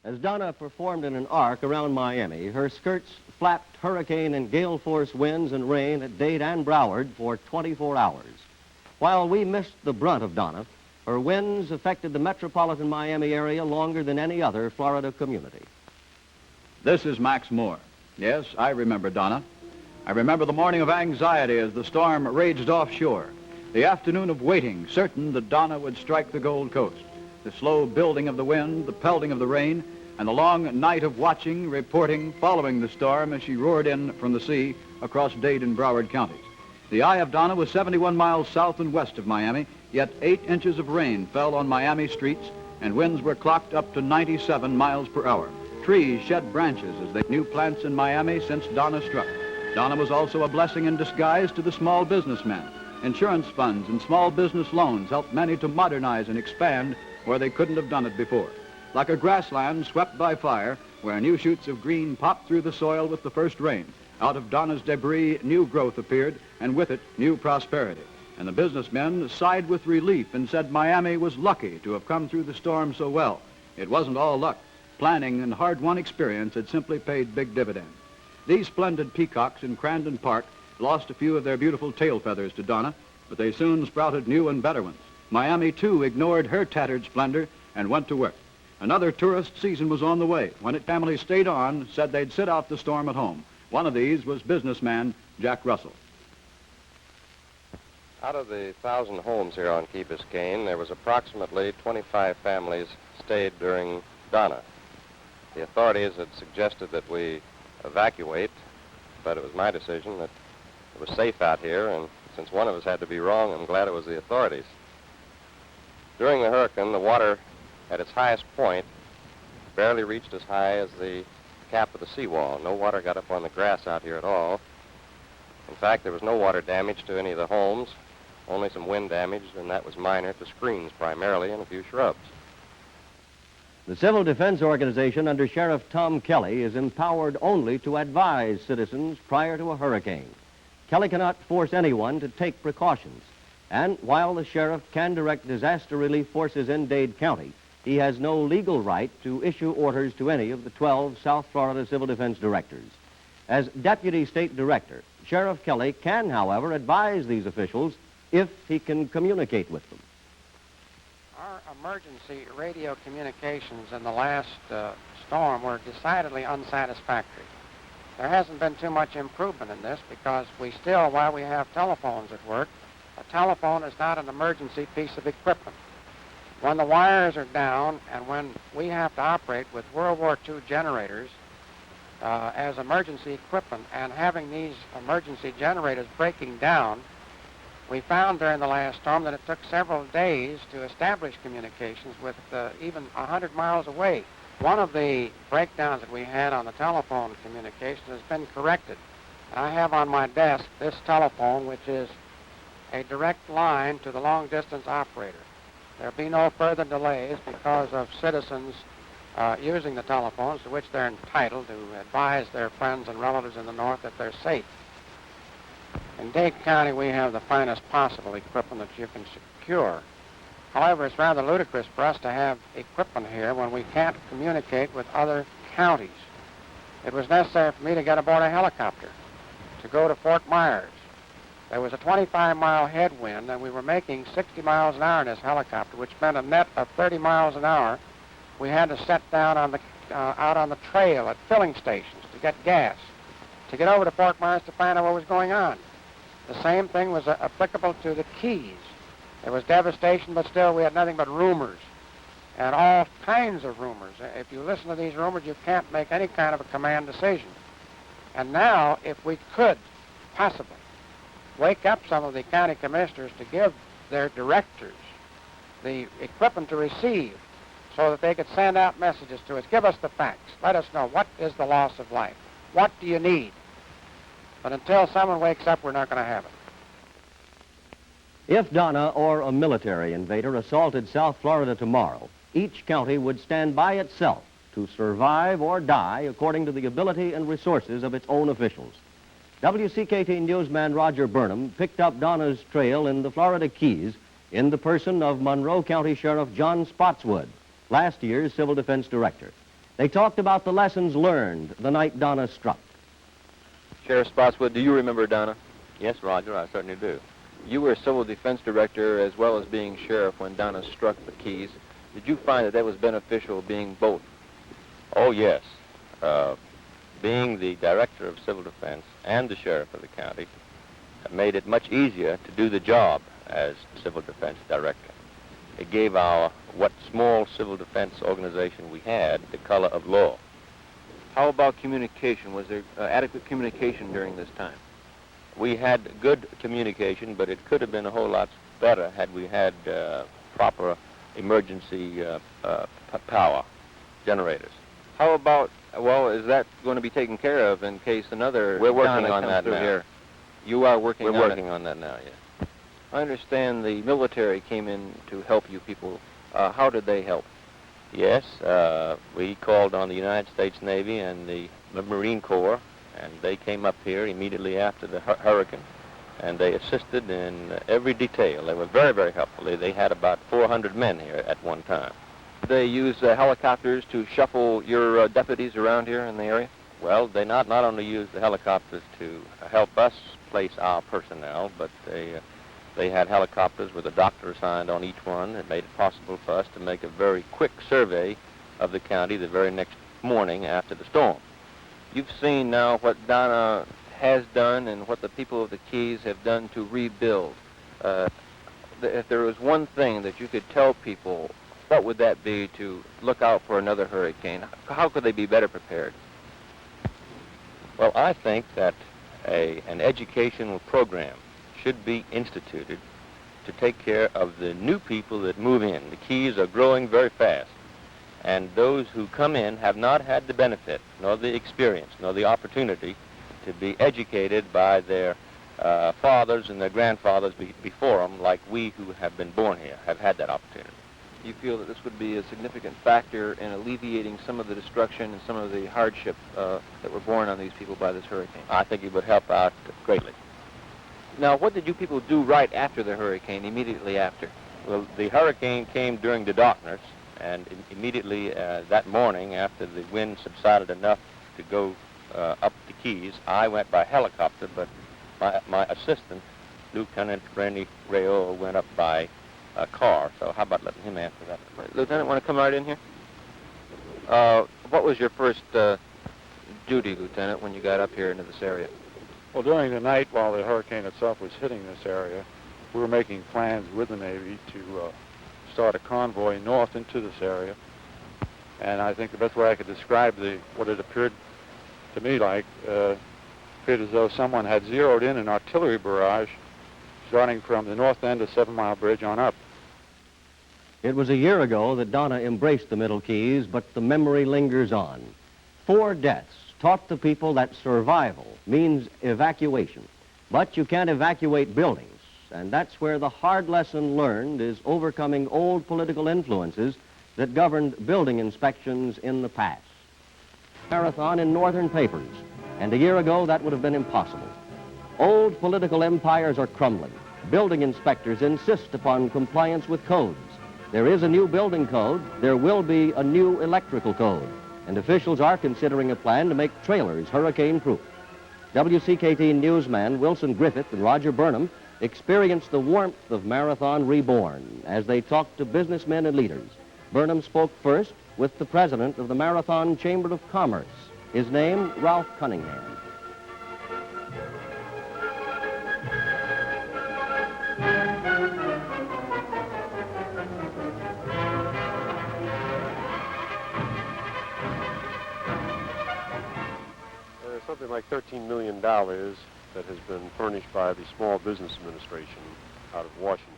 As Donna performed in an arc around Miami, her skirts flapped hurricane and gale-force winds and rain at Dade and Broward for 24 hours. While we missed the brunt of Donna, her winds affected the metropolitan Miami area longer than any other Florida community. This is Max Moore. Yes, I remember Donna. I remember the morning of anxiety as the storm raged offshore, the afternoon of waiting, certain that Donna would strike the Gold Coast, the slow building of the wind, the pelting of the rain, and the long night of watching, reporting, following the storm as she roared in from the sea across Dade and Broward counties. The eye of Donna was 71 miles south and west of Miami, yet 8 inches of rain fell on Miami streets, and winds were clocked up to 97 miles per hour. Trees shed branches as they knew plants in Miami since Donna struck. Donna was also a blessing in disguise to the small businessmen. Insurance funds and small business loans helped many to modernize and expand where they couldn't have done it before. Like a grassland swept by fire, where new shoots of green popped through the soil with the first rain, out of Donna's debris, new growth appeared, and with it, new prosperity. And the businessmen sighed with relief and said Miami was lucky to have come through the storm so well. It wasn't all luck. Planning and hard-won experience had simply paid big dividends. These splendid peacocks in Crandon Park lost a few of their beautiful tail feathers to Donna, but they soon sprouted new and better ones. Miami, too, ignored her tattered splendor and went to work. Another tourist season was on the way when its family stayed on, said they'd sit out the storm at home. One of these was businessman Jack Russell. Out of the 1,000 homes here on Key Biscayne, there was approximately 25 families stayed during Donna. The authorities had suggested that we evacuate, but it was my decision that it was safe out here, and since one of us had to be wrong, I'm glad it was the authorities. During the hurricane, the water at its highest point barely reached as high as the cap of the seawall. No water got up on the grass out here at all. In fact, there was no water damage to any of the homes, only some wind damage, and that was minor to screens primarily and a few shrubs. The Civil Defense Organization under Sheriff Tom Kelly is empowered only to advise citizens prior to a hurricane. Kelly cannot force anyone to take precautions. And while the sheriff can direct disaster relief forces in Dade County, he has no legal right to issue orders to any of the 12 South Florida Civil Defense directors. As Deputy State Director, Sheriff Kelly can, however, advise these officials if he can communicate with them. Our emergency radio communications in the last storm were decidedly unsatisfactory. There hasn't been too much improvement in this because we still, while we have telephones at work, a telephone is not an emergency piece of equipment. When the wires are down and when we have to operate with World War II generators as emergency equipment and having these emergency generators breaking down, we found during the last storm that it took several days to establish communications with even 100 miles away. One of the breakdowns that we had on the telephone communication has been corrected. I have on my desk this telephone, which is a direct line to the long-distance operator. There'll be no further delays because of citizens using the telephones to which they're entitled to advise their friends and relatives in the north that they're safe. In Dade County, we have the finest possible equipment that you can secure. However, it's rather ludicrous for us to have equipment here when we can't communicate with other counties. It was necessary for me to get aboard a helicopter to go to Fort Myers. There was a 25-mile headwind, and we were making 60 miles an hour in this helicopter, which meant a net of 30 miles an hour. We had to set down on out on the trail at filling stations to get gas, to get over to Fort Myers to find out what was going on. The same thing was applicable to the Keys. There was devastation, but still we had nothing but rumors, and all kinds of rumors. If you listen to these rumors, you can't make any kind of a command decision. And now, if we could possibly wake up some of the county commissioners to give their directors the equipment to receive so that they could send out messages to us, give us the facts, let us know what is the loss of life, what do you need. But until someone wakes up, we're not going to have it. If Donna or a military invader assaulted South Florida tomorrow, each county would stand by itself to survive or die according to the ability and resources of its own officials. WCKT newsman Roger Burnham picked up Donna's trail in the Florida Keys in the person of Monroe County Sheriff John Spotswood, last year's Civil Defense Director. They talked about the lessons learned the night Donna struck. Sheriff Spotswood, do you remember Donna? Yes, Roger, I certainly do. You were civil defense director as well as being sheriff when Donna struck the Keys. Did you find that was beneficial being both? Oh, yes. Being the director of civil defense and the sheriff of the county made it much easier to do the job as civil defense director. It gave what small civil defense organization we had the color of law. How about communication? Was there adequate communication during this time? We had good communication, but it could have been a whole lot better had we had proper emergency power generators. How about, well, is that going to be taken care of in case another... We're working on that now. Here? You are working on it? We're working on that now, yes. I understand the military came in to help you people. How did they help? Yes, we called on the United States Navy and the Marine Corps, and they came up here immediately after the hurricane, and they assisted in every detail. They were very, very helpful. They had about 400 men here at one time. Did they use helicopters to shuffle your deputies around here in the area? Well, they not only used the helicopters to help us place our personnel, but they had helicopters with a doctor assigned on each one. It made it possible for us to make a very quick survey of the county the very next morning after the storm. You've seen now what Donna has done and what the people of the Keys have done to rebuild. If there was one thing that you could tell people, what would that be to look out for another hurricane? How could they be better prepared? Well, I think that an educational program should be instituted to take care of the new people that move in. The Keys are growing very fast, and those who come in have not had the benefit, nor the experience, nor the opportunity to be educated by their fathers and their grandfathers before them, like we who have been born here have had that opportunity. You feel that this would be a significant factor in alleviating some of the destruction and some of the hardship that were borne on these people by this hurricane? I think it would help out greatly. Now, what did you people do right after the hurricane, immediately after? Well, the hurricane came during the darkness, and immediately that morning, after the wind subsided enough to go up the Keys, I went by helicopter, but my assistant, Lieutenant Rennie Rayo, went up by car. So how about letting him answer that? Lieutenant, want to come right in here? What was your first duty, Lieutenant, when you got up here into this area? Well, during the night while the hurricane itself was hitting this area, we were making plans with the Navy to start a convoy north into this area. And I think the best way I could describe what it appeared to me like, appeared as though someone had zeroed in an artillery barrage starting from the north end of 7 Mile Bridge on up. It was a year ago that Donna embraced the Middle Keys, but the memory lingers on. 4 deaths taught the people that survival means evacuation. But you can't evacuate buildings, and that's where the hard lesson learned is overcoming old political influences that governed building inspections in the past. Marathon in northern papers, and a year ago that would have been impossible. Old political empires are crumbling. Building inspectors insist upon compliance with codes. There is a new building code. There will be a new electrical code. And officials are considering a plan to make trailers hurricane-proof. WCKT newsman Wilson Griffith and Roger Burnham experienced the warmth of Marathon reborn as they talked to businessmen and leaders. Burnham spoke first with the president of the Marathon Chamber of Commerce. His name, Ralph Cunningham. Something like $13 million that has been furnished by the Small Business Administration out of Washington.